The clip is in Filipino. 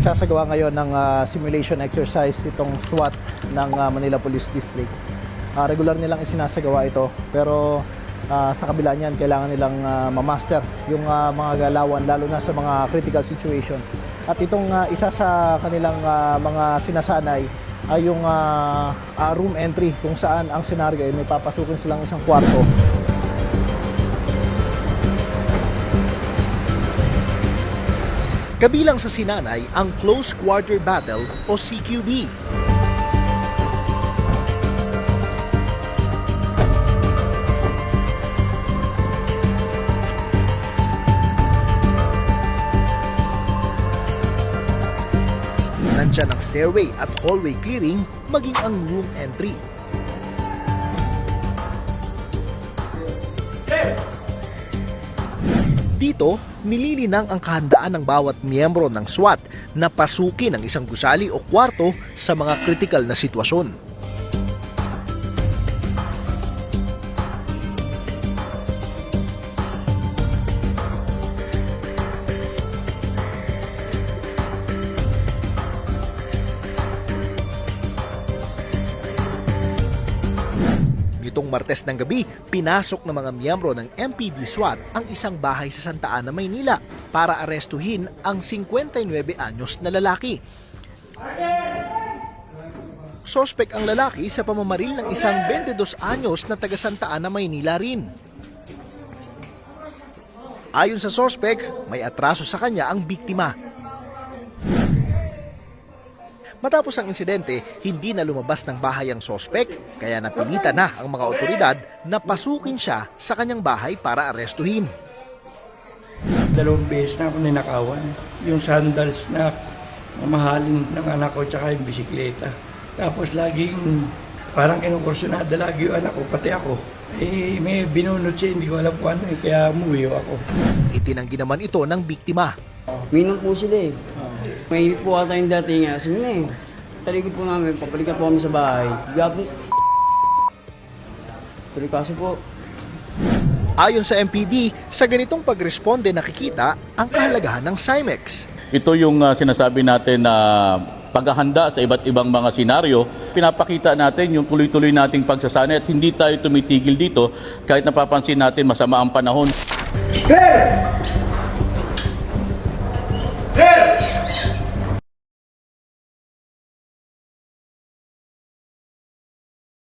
nagsasagawa ngayon ng simulation exercise itong SWAT ng Manila Police District. Regular nilang isinasagawa ito, pero sa kabila niyan, kailangan nilang mamaster yung mga galawan, lalo na sa mga critical situation. At itong isa sa kanilang mga sinasanay ay yung room entry, kung saan ang senaryo ay may papasukin silang isang kwarto. Kabilang sa sinanay ang Close Quarter Battle o CQB. Nandyan ang stairway at hallway clearing, maging ang room entry. Dito, nililinang ang kahandaan ng bawat miyembro ng SWAT na pasukin ang isang gusali o kwarto sa mga kritikal na sitwasyon. Nitong Martes ng gabi, pinasok ng mga miyembro ng MPD SWAT ang isang bahay sa Santa Ana, Maynila para arestuhin ang 59 anyos na lalaki. Sospek ang lalaki sa pamamaril ng isang 22 anyos na taga Santa Ana, Maynila rin. Ayon sa sospek, may atraso sa kanya ang biktima. Matapos ang insidente, hindi na lumabas ng bahay ang sospek, kaya napilitan na ang mga otoridad na pasukin siya sa kanyang bahay para arestuhin. 2 beses na ako ninakawan. Yung sandals na mamahalin ng anak ko tsaka yung bisikleta. Tapos laging parang kinukursunada lagi yung anak ko, pati ako. May binunot siya, hindi ko alam kung ano, kaya umuwi ako. Itinanggi naman ito ng biktima. Minom po sila eh. Mahirap po ata yung dating nga. Sabi na eh. Taligid po namin, papalikat po kami sa bahay. Gapon. Pero kaso po. Ayon sa MPD, sa ganitong pagresponde nakikita ang kahalagahan ng CIMEX. Ito yung sinasabi natin na paghahanda sa iba't ibang mga senaryo. Pinapakita natin yung tuloy-tuloy nating pagsasanay at hindi tayo tumitigil dito kahit napapansin natin masama ang panahon. Clear!